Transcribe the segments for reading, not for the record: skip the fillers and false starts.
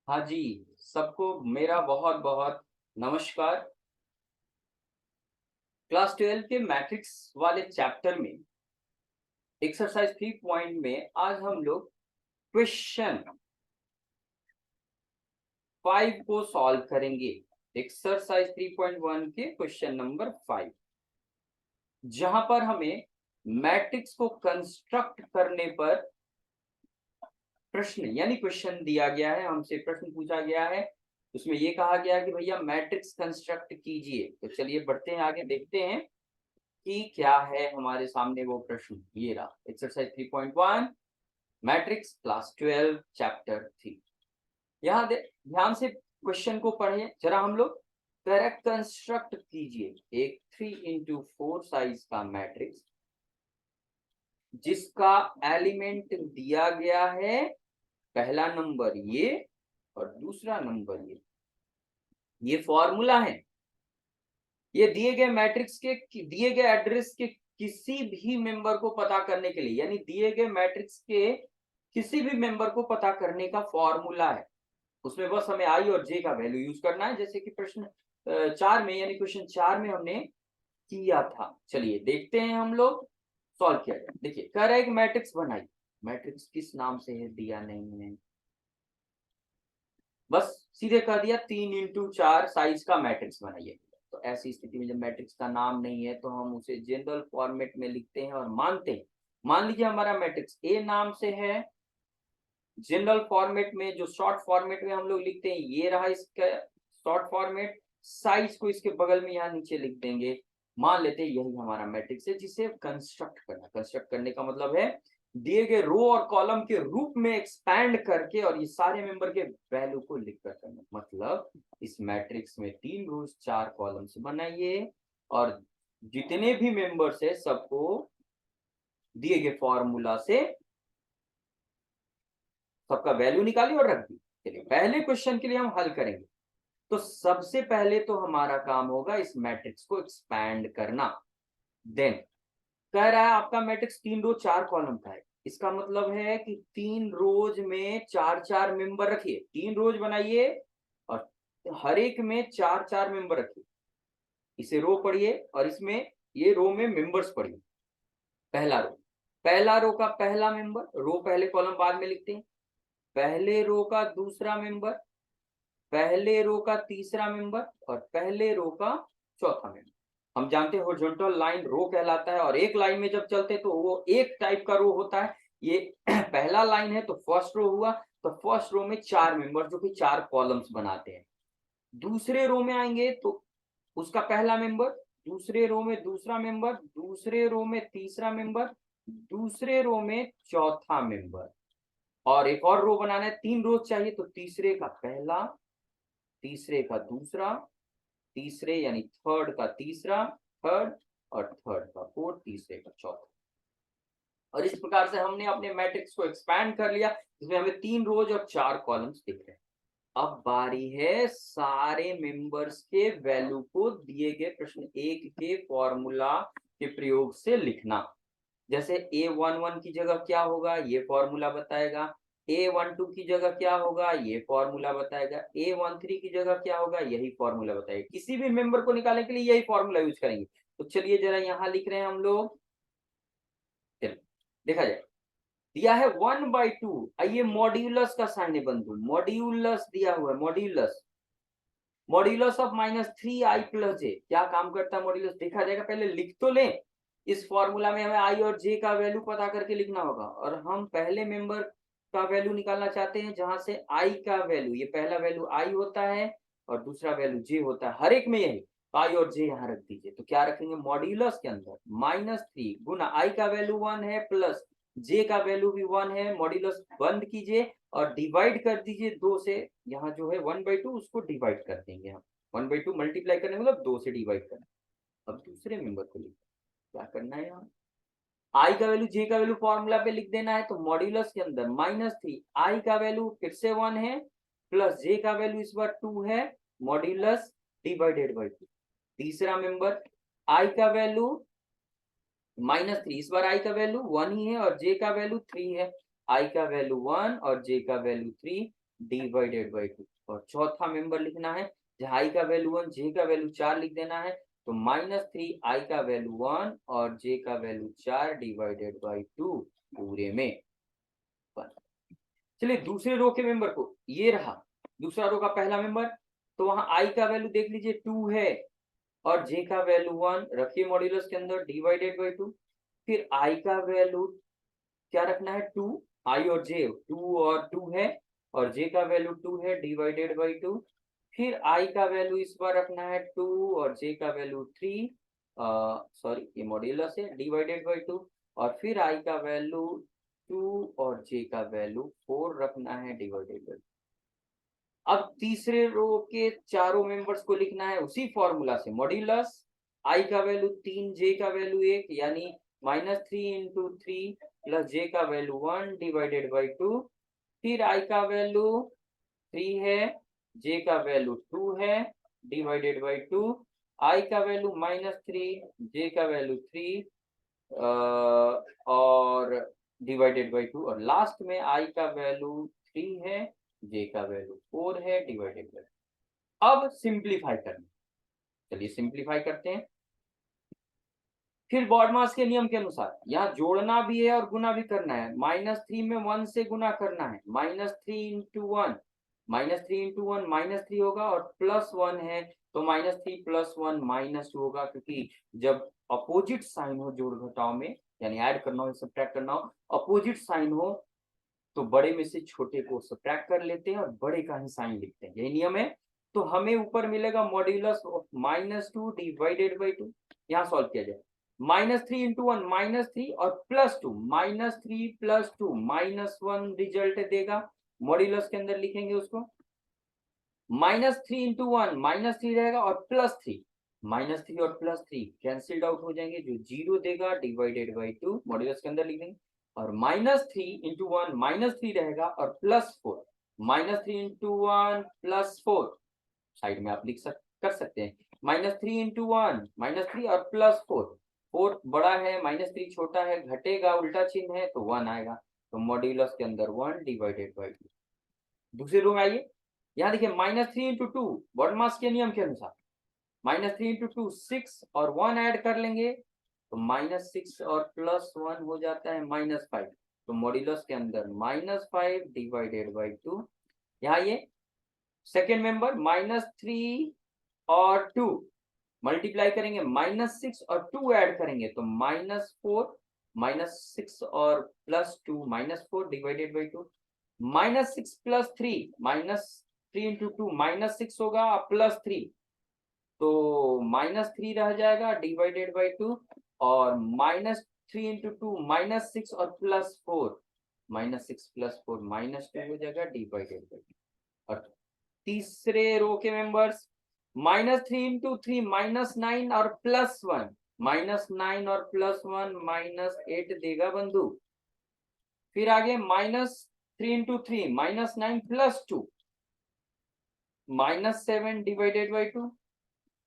हाँ जी, सबको मेरा बहुत बहुत नमस्कार। क्लास 12 के मैट्रिक्स वाले चैप्टर में एक्सरसाइज 3 पॉइंट में आज हम लोग क्वेश्चन 5 को सॉल्व करेंगे। एक्सरसाइज 3.1 के क्वेश्चन नंबर 5, जहां पर हमें मैट्रिक्स को कंस्ट्रक्ट करने पर प्रश्न यानी क्वेश्चन दिया गया है, हमसे प्रश्न पूछा गया है। उसमें ये कहा गया है कि भैया मैट्रिक्स कंस्ट्रक्ट कीजिए। तो चलिए बढ़ते हैं आगे, देखते हैं कि क्या है हमारे सामने वो प्रश्न। ये रहा एक्सरसाइज 3.1 मैट्रिक्स क्लास 12 चैप्टर 3। यहाँ ध्यान से क्वेश्चन को पढ़े जरा हम लोग। करेक्ट कंस्ट्रक्ट कीजिए एक 3x4 साइज का मैट्रिक्स जिसका एलिमेंट दिया गया है, पहला नंबर ये और दूसरा नंबर ये फॉर्मूला है। ये दिए गए मैट्रिक्स के दिए गए एड्रेस के किसी भी मेंबर को पता करने के लिए, यानी दिए गए मैट्रिक्स के किसी भी मेंबर को पता करने का फॉर्मूला है। उसमें बस हमें आई और जे का वैल्यू यूज करना है, जैसे कि प्रश्न 4 में यानी क्वेश्चन 4 में हमने किया था। चलिए देखते हैं हम लोग सॉल्व किया जाए। देखिए कह रहा है एक मैट्रिक्स बनाइए। मैट्रिक्स किस नाम से है दिया नहीं है, बस सीधे कह दिया 3x4 साइज का मैट्रिक्स बनाइए। तो ऐसी स्थिति में जब मैट्रिक्स का नाम नहीं है तो हम उसे जनरल फॉर्मेट में लिखते हैं और मानते हैं। मान लीजिए हमारा मैट्रिक्स ए नाम से है। जनरल फॉर्मेट में जो शॉर्ट फॉर्मेट में हम लोग लिखते हैं, ये रहा इसका शॉर्ट फॉर्मेट। साइज को इसके बगल में यहाँ नीचे लिख देंगे। मान लेते हैं यही हमारा मैट्रिक्स है जिसे कंस्ट्रक्ट करना। कंस्ट्रक्ट करने का मतलब है दिए गए रो और कॉलम के रूप में एक्सपैंड करके और ये सारे मेंबर के वैल्यू को लिखकर करना। मतलब इस मैट्रिक्स में 3 रोज 4 कॉलम्स बनाइए और जितने भी मेंबर्स है सबको दिए गए फॉर्मूला से सबका वैल्यू निकाली और रख दी। चलिए पहले क्वेश्चन के लिए हम हल करेंगे। तो सबसे पहले तो हमारा काम होगा इस मैट्रिक्स को एक्सपैंड करना। देन कह रहा है आपका मैट्रिक्स 3 रो 4 कॉलम का है। इसका मतलब है कि 3 रोज में 4-4 मेंबर रखिए। 3 रोज बनाइए और हर एक में 4-4 मेंबर रखिए। इसे रो पढ़िए और इसमें ये रो में मेंबर्स पढ़िए। पहला रो का पहला मेंबर, रो पहले कॉलम बाद में लिखते हैं। पहले रो का दूसरा मेंबर, पहले रो का तीसरा मेंबर और पहले रो का चौथा मेंबर। हम जानते हैं हॉरिजॉन्टल लाइन रो कहलाता है और एक लाइन में जब चलते तो वो एक टाइप का रो होता है। ये पहला लाइन है तो फर्स्ट रो हुआ। तो फर्स्ट रो में 4 मेंबर जो कि 4 कॉलम्स बनाते हैं। दूसरे रो में आएंगे तो उसका पहला मेंबर, दूसरे रो में दूसरा मेंबर, दूसरे रो में तीसरा मेंबर, दूसरे रो में चौथा मेंबर। और एक और रो बनाना है, 3 रो चाहिए तो तीसरे का पहला, तीसरे का दूसरा, तीसरे यानी थर्ड का तीसरा, थर्ड और थर्ड का फोर्थ, तीसरे का चौथा। और इस प्रकार से हमने अपने मैट्रिक्स को एक्सपैंड कर लिया, इसमें हमें 3 रोज और 4 कॉलम्स दिख रहे हैं। अब बारी है सारे मेंबर्स के वैल्यू को दिए गए प्रश्न 1 के फॉर्मूला के प्रयोग से लिखना। जैसे A11 की जगह क्या होगा, ये फॉर्मूला बताएगा। A12 की जगह क्या होगा, ये फॉर्मूला बताएगा। A13 की जगह क्या होगा, यही फॉर्मूला बताएगा। किसी भी मेंबर को निकालने के लिए यही फॉर्मूला यूज करेंगे। तो चलिए जरा यहाँ लिख रहे हैं हम लोग। चलिए देखा जाए, दिया है 1/2। आइए मॉड्यूलस का साइन बंधु, मॉड्यूलस दिया हुआ है। मॉड्यूलस मॉड्यूलस ऑफ -3i+j क्या काम करता है मॉड्यूलस, देखा जाएगा। पहले लिख तो लें। इस फॉर्मूला में हमें आई और जे का वैल्यू पता करके लिखना होगा और हम पहले मेंबर का वैल्यू निकालना चाहते हैं जहां से आई का वैल्यू, ये पहला वैल्यू आई होता है और दूसरा वैल्यू जे होता है। हर एक में यही आई और जे यहाँ रख दीजिए। तो क्या रखेंगे मॉड्यूलस के अंदर -3 गुना आई का वैल्यू 1 है प्लस जे का वैल्यू भी 1 है। मॉड्यूलस बंद कीजिए और डिवाइड कर दीजिए 2 से। यहाँ जो है 1/2 उसको डिवाइड कर देंगे हम। 1/2 मल्टीप्लाई करने मतलब 2 से डिवाइड करना। अब दूसरे मेंबर को लिखो, क्या करना है यहाँ आई का वैल्यू जे का वैल्यू फॉर्मूला पे लिख देना है। तो मॉड्यूलस के अंदर -3 आई का वैल्यू फिर से 1 है प्लस जे का वैल्यू इस बार 2 है। Modulus divided by 2। तीसरा मेंबर आई का वैल्यू -3, इस बार आई का वैल्यू 1 ही है और जे का वैल्यू 3 है। आई का वैल्यू 1 और जे का वैल्यू 3 डिवाइडेड बाई 2। और चौथा मेंबर लिखना है जहाँ आई का वैल्यू 1, जे का वैल्यू 4 लिख देना है, तो -3 आई का वैल्यू 1 और जे का वैल्यू 4 डिवाइडेड बाई 2 पूरे में 1। चलिए दूसरे रो के मेंबर को, ये रहा दूसरा रो का पहला मेंबर, तो वहां आई का वैल्यू देख लीजिए 2 है और जे का वैल्यू 1 रखिए मॉड्यूलस के अंदर डिवाइडेड बाई 2। फिर आई का वैल्यू क्या रखना है 2, आई और जे 2 और 2 है और जे का वैल्यू 2 है डिवाइडेड बाई 2। फिर आई का वैल्यू इस बार रखना है 2 और जे का वैल्यू 3, सॉरी ये मॉड्यूलस है, डिवाइडेड बाई 2। और फिर आई का वैल्यू 2 और जे का वैल्यू 4 रखना है डिवाइडेड बाई। अब तीसरे रो के चारों मेंबर्स को लिखना है उसी फॉर्मूला से, मॉड्यूलस आई का वैल्यू 3, जे का वैल्यू 1, यानी -3 इंटू 3 प्लस जे का वैल्यू 1 डिवाइडेड बाई 2। फिर आई का वैल्यू 3 है, जे का वैल्यू 2 है डिवाइडेड बाई 2। आई का वैल्यू -3, जे का वैल्यू 3 और डिवाइडेड बाई 2। और लास्ट में आई का वैल्यू 3 है, जे का वैल्यू 4 है डिवाइडेड बाई। अब सिंप्लीफाई करना, चलिए सिंप्लीफाई करते हैं। फिर बॉडमास के नियम के अनुसार यहाँ जोड़ना भी है और गुना भी करना है। -3 में 1 से गुना करना है, -3 इंटू 1, -3 इंटू 1 -3 होगा और +1 है तो -3 + 1 -2 होगा, क्योंकि जब अपोजिट साइन हो जोड़ घटाव में, यानी ऐड करना हो सब्ट्रैक्ट करना हो, अपोजिट साइन हो तो बड़े में से छोटे को सब्ट्रैक्ट कर लेते हैं और बड़े का ही साइन लिखते हैं, यही नियम है। तो हमें ऊपर मिलेगा मॉड्यूलस ऑफ -2 डिवाइडेड बाई 2। यहाँ सॉल्व किया जाए, -3 इंटू 1 -3 और +2, -3 + 2 -1 रिजल्ट देगा। मॉड्यूलस के अंदर लिखेंगे उसको, -3 इंटू 1 -3 रहेगा और +3, -3 और +3 कैंसिल्ड आउट हो जाएंगे, जो 0 देगा डिवाइडेड बाई 2 मॉड्यूलस के अंदर लिखेंगे। और -3 इंटू 1 -3 रहेगा और +4, -3 इंटू 1 +4 साइड में आप कर सकते हैं। -3 इंटू 1 -3 और +4, 4 बड़ा है -3 छोटा है, घटेगा उल्टा चिन्ह है तो 1 आएगा, तो मॉड्यूलस के अंदर 1 डिवाइडेड बाई 2। दूसरे रो में आइए, यहाँ देखिए -3 इंटू 2 बॉडमास के नियम के अनुसार, -3 इंटू 2 6 और 1 ऐड कर लेंगे तो -6 और +1 हो जाता है -5, तो मॉड्यूलस के अंदर -5 डिवाइडेड बाई 2। यहाँ ये सेकेंड मेंबर -3 और 2 मल्टीप्लाई करेंगे, -6 और 2 ऐड करेंगे तो -4, -6 और +2 -4 डिवाइडेड बाई 2। -6 + 3, -3 इंटू 2 -6 होगा +3, तो -3 रह जाएगा डिवाइडेड बाई 2। और -3 इंटू 2 -6 और +4, -6 + 4 -2 हो जाएगा डिवाइडेड बाई 2। और तीसरे रो के मेंबर्स, -3 इंटू 3 -9 और +1, -9 और +1 -8 देगा बंधु। फिर आगे -3 इंटू 3 -9 +2 -7 डिवाइडेड बाई 2।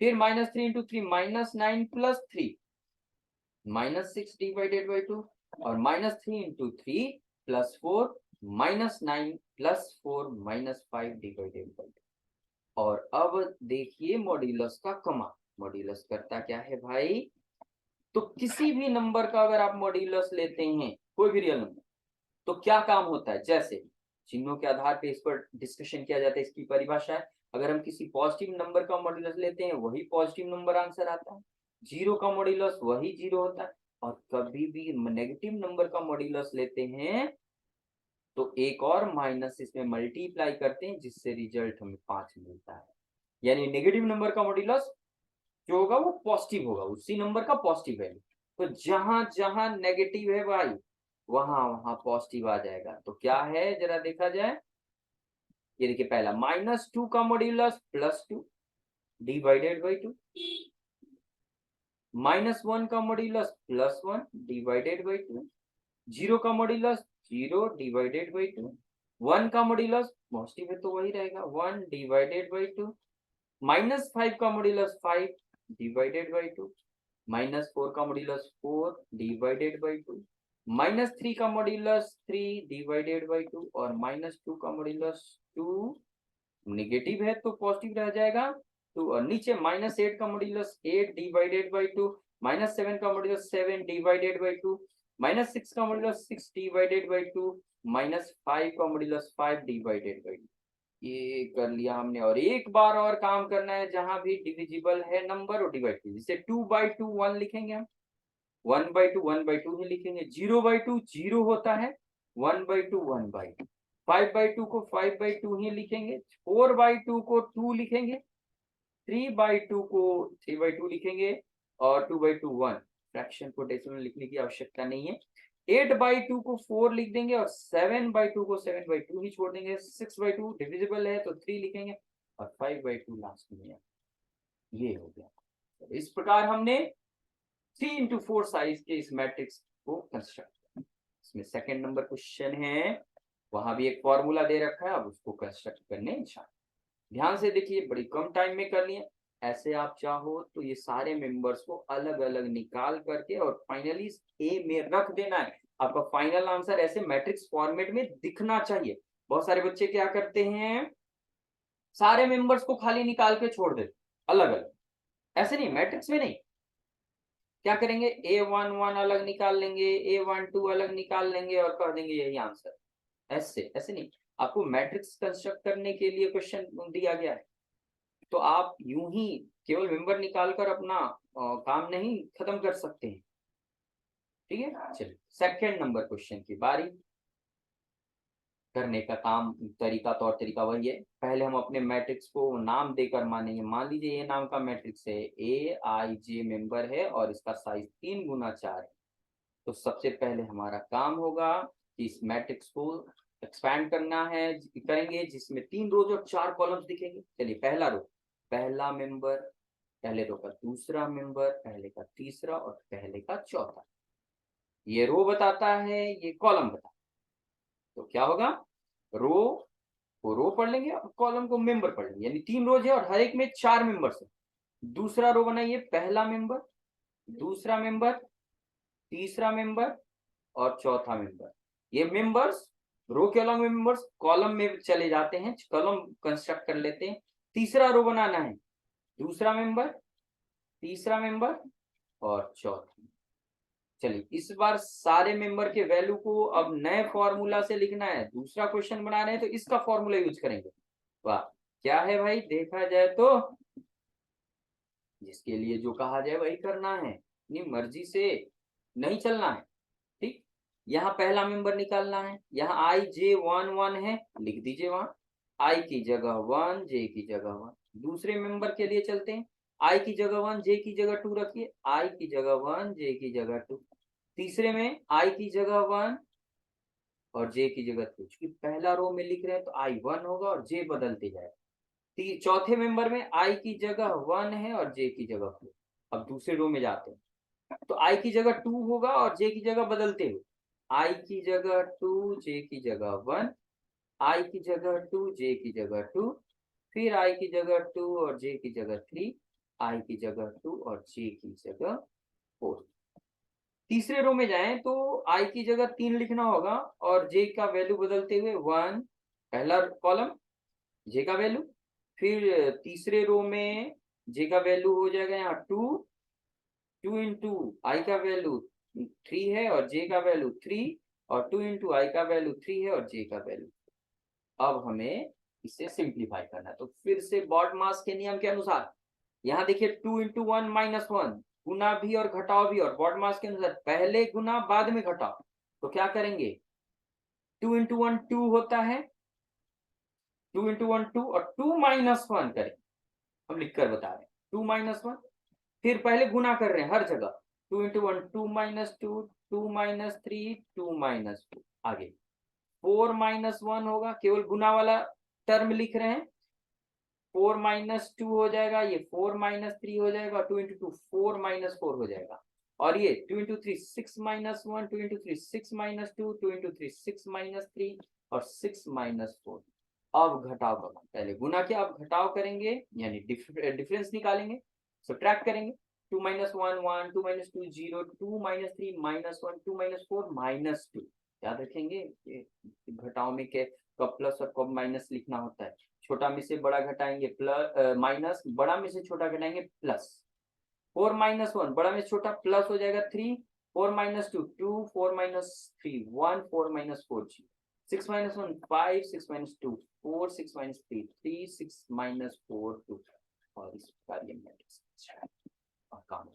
फिर -3 इंटू 3 -9 +3 -6 डिवाइडेड बाई 2। और -3 इंटू 3 +4 -9 +4 -5 डिवाइडेड बाई 2। और अब देखिए मॉड्यूलस का कमा, मॉड्यूलस करता क्या है भाई, तो किसी भी नंबर का अगर आप मॉड्यूलस लेते हैं, कोई भी रियल नंबर, तो क्या काम होता है, जैसे चिन्हों के आधार पे इस पर डिस्कशन किया जाता है, इसकी परिभाषा है। अगर हम किसी पॉजिटिव नंबर का मॉड्यूलस लेते हैं वही पॉजिटिव नंबर आंसर आता है, जीरो का मॉड्यूलस वही जीरो होता है, और कभी भी नेगेटिव नंबर का मॉड्यूलस लेते हैं तो एक और माइनस इसमें मल्टीप्लाई करते हैं जिससे रिजल्ट हमें 5 मिलता है। यानी नेगेटिव नंबर का मॉड्यूलस जो होगा वो पॉजिटिव होगा, उसी नंबर का पॉजिटिव वैल्यू। तो जहां जहां नेगेटिव है भाई वहां वहां पॉजिटिव आ जाएगा। तो क्या है जरा देखा जाए, ये देखिए पहला -2 का मॉड्यूलस +2 डिवाइडेड बाई 2, -1 का मॉड्यूलस +1 डिवाइडेड बाई 2, 0 का मॉड्यूलस 0 डिवाइडेड बाई 2, 1 का मॉड्यूलस पॉजिटिव है तो वही रहेगा 1 डिवाइडेड बाई 2, -5 का मॉड्यूलस 5 डिवाइडेड बाई 2, -4 का मॉड्यूलस 4 डिवाइडेड बाई 2, -3 का मॉड्यूलस 3 डिवाइडेड बाई 2 और -2 का मॉड्यूलस 2 नेगेटिव है तो पॉजिटिव रह जाएगा 2 और नीचे -8 का मॉड्यूलस 8 डिवाइडेड बाई 2 -7 का मॉड्यूलस 7 डिवाइडेड बाई 2 -6 का मॉड्यूलस 6 डिवाइडेड बाई 2 -5 का मॉड्यूलस 5 डिवाइडेड बाई 2। ये कर लिया हमने और एक बार और काम करना है जहां भी डिविजिबल है नंबर और डिवाइड कीजिए। जैसे 2/2 1 लिखेंगे हम, 1/2 1/2 ही लिखेंगे, 0/2 0 होता है, 1/2 1/2, 5/2 को 5/2 ही लिखेंगे, 4/2 को 2 लिखेंगे, 3/2 को 3/2 लिखेंगे और 2/2 1। फ्रैक्शन को डेसिमल लिखने की आवश्यकता नहीं है। 8/2 को 4 लिख देंगे और 7/2 को 7/2 ही छोड़ देंगे। 6/2 डिविजिबल है तो 3 लिखेंगे और 5/2 लास्ट में है। ये हो गया। तो इस प्रकार हमने 3x4 साइज के इस मैट्रिक्स को कंस्ट्रक्ट किया। इसमें सेकंड नंबर क्वेश्चन है, वहां भी एक फॉर्मूला दे रखा है, अब उसको कंस्ट्रक्ट करने इंशाल्लाह। ध्यान से देखिए, बड़ी कम टाइम में कर लिए। ऐसे आप चाहो तो ये सारे मेंबर्स को अलग अलग निकाल करके और फाइनली ए में रख देना है। आपका फाइनल आंसर ऐसे मैट्रिक्स फॉर्मेट में दिखना चाहिए। बहुत सारे बच्चे क्या करते हैं, सारे मेंबर्स को खाली निकाल के छोड़ देते अलग अलग। ऐसे नहीं, मैट्रिक्स में नहीं। क्या करेंगे, A11 अलग निकाल लेंगे, A12 अलग निकाल लेंगे और कह देंगे यही आंसर। ऐसे ऐसे नहीं, आपको मैट्रिक्स कंस्ट्रक्ट करने के लिए क्वेश्चन दिया गया है, तो आप यूं ही केवल मेंबर निकालकर अपना काम नहीं खत्म कर सकते हैं। ठीक है, चलिए सेकंड नंबर क्वेश्चन की बारी। करने का काम तरीका, तौर तरीका वही है। पहले हम अपने मैट्रिक्स को नाम देकर मानेंगे। मान लीजिए ये नाम का मैट्रिक्स है, AIJ मेंबर है और इसका साइज 3x4 है। तो सबसे पहले हमारा काम होगा कि इस मैट्रिक्स को एक्सपैंड करना है, करेंगे जिसमें 3 रोज और 4 कॉलम्स दिखेंगे। चलिए पहला रो, पहला मेंबर, पहले रो का दूसरा मेंबर, पहले का तीसरा और पहले का चौथा। ये रो बताता है, ये कॉलम बताता है। तो क्या होगा, रो को रो पढ़ लेंगे और कॉलम को मेंबर पढ़ लेंगे, यानी 3 रोज है और हर एक में 4 मेंबर्स है। दूसरा रो बनाइए, पहला मेंबर, दूसरा मेंबर, तीसरा मेंबर और चौथा मेंबर। ये मेंबर्स रो के अलग में मेंबर्स कॉलम में चले जाते हैं, कॉलम कंस्ट्रक्ट कर लेते हैं। तीसरा रो बनाना है, दूसरा मेंबर, तीसरा मेंबर और चौथा। चलिए इस बार सारे मेंबर के वैल्यू को अब नए फॉर्मूला से लिखना है। दूसरा क्वेश्चन बना रहे हैं तो इसका फॉर्मूला यूज करेंगे। वाह, क्या है भाई, देखा जाए तो जिसके लिए जो कहा जाए वही करना है, अपनी मर्जी से नहीं चलना है। ठीक, यहाँ पहला मेंबर निकालना है, यहाँ IJ11 है, लिख दीजिए वहां I की जगह 1, J की जगह 1। दूसरे मेंबर के लिए चलते हैं, I की जगह 1, J की जगह 2 रखिए, I की जगह 1, J की जगह 2। तीसरे में I की जगह 1 और J की जगह 2, क्योंकि पहला रो में लिख रहे हैं तो I 1 होगा और J बदलते जाएगा। चौथे मेंबर में I की जगह 1 है और J की जगह 2। अब दूसरे रो में जाते हैं तो I की जगह 2 होगा और J की जगह बदलते हुए I की जगह 2, J की जगह 1, I की जगह 2, J की जगह 2, फिर I की जगह 2 और J की जगह 3, I की जगह 2 और J की जगह 4। तीसरे रो में जाएं तो I की जगह 3 लिखना होगा और J का वैल्यू बदलते हुए 1, पहला कॉलम J का वैल्यू। फिर तीसरे रो में J का वैल्यू हो जाएगा यहाँ 2, 2 इंटू I का वैल्यू 3 है और J का वैल्यू 3 और 2 इंटू I का वैल्यू 3 है और J का वैल्यू। अब हमें इसे सिंप्लीफाई करना है, तो फिर से बॉड मास के नियम के अनुसार यहाँ देखिए 2 इंटू 1 माइनस 1, गुना भी और घटाओ भी, और बॉड मास के अनुसार पहले गुना बाद में घटाओ। तो क्या करेंगे, 2 इंटू 1 2 होता है, 2 इंटू 1 2 और 2 माइनस 1 करें, हम लिखकर बता रहे हैं 2 माइनस 1। फिर पहले गुना कर रहे हैं हर जगह, 2 इंटू 1 2 माइनस 2, 2 माइनस 3, 2 माइनस 2। आगे 4 माइनस 1 होगा, केवल गुना वाला टर्म लिख रहे हैं, 4 माइनस 2 हो जाएगा, ये 4 माइनस 3 हो जाएगा, 2 इंटू 2 4 माइनस 4 हो जाएगा। और ये 2 into 3 6 minus 1, 2 into 3 6 minus 2, 2 into 3 6 minus 3 और 6 माइनस 4। अब घटाव का, पहले गुना किया अब घटाव करेंगे, यानी डिफरेंस निकालेंगे, सब्ट्रैक्ट करेंगे। 2 minus 1 1, 2 minus 2 0, 2 minus 3 minus 1, 2 minus 4 minus 2। याद रखेंगे घटाओं में के कब प्लस और कब माइनस लिखना होता है। छोटा में से बड़ा घटाएंगे प्लस माइनस, बड़ा में से छोटा घटाएंगे प्लस। 4 minus 1 बड़ा में से छोटा प्लस हो जाएगा 3, 4 minus 2 2, 4 minus 3 1, 4 minus 4 0, 6 minus 1 5, 6 minus 2 4, 6 minus 3 3, 6 minus 4 2। और इस कार्य में काम,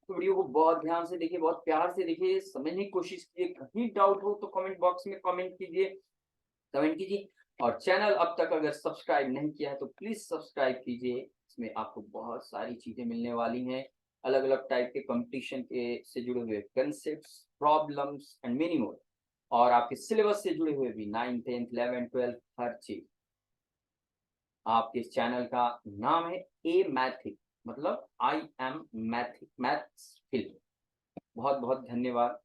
तो वीडियो को बहुत ध्यान से देखिए, बहुत प्यार से देखिए, समझने की कोशिश कीजिए। कहीं डाउट हो तो कमेंट बॉक्स में कमेंट कीजिए। और चैनल अब तक अगर सब्सक्राइब नहीं किया है तो प्लीज सब्सक्राइब कीजिए। इसमें आपको बहुत सारी चीजें मिलने वाली हैं, अलग अलग टाइप के कंपटीशन के से जुड़े हुए concepts, problems and many more, और आपके सिलेबस से जुड़े हुए भी 9th 10th 11th 12th हर चीज। आपके चैनल का नाम है ए मैथिक, मतलब I am mythic, maths film. बहुत बहुत धन्यवाद।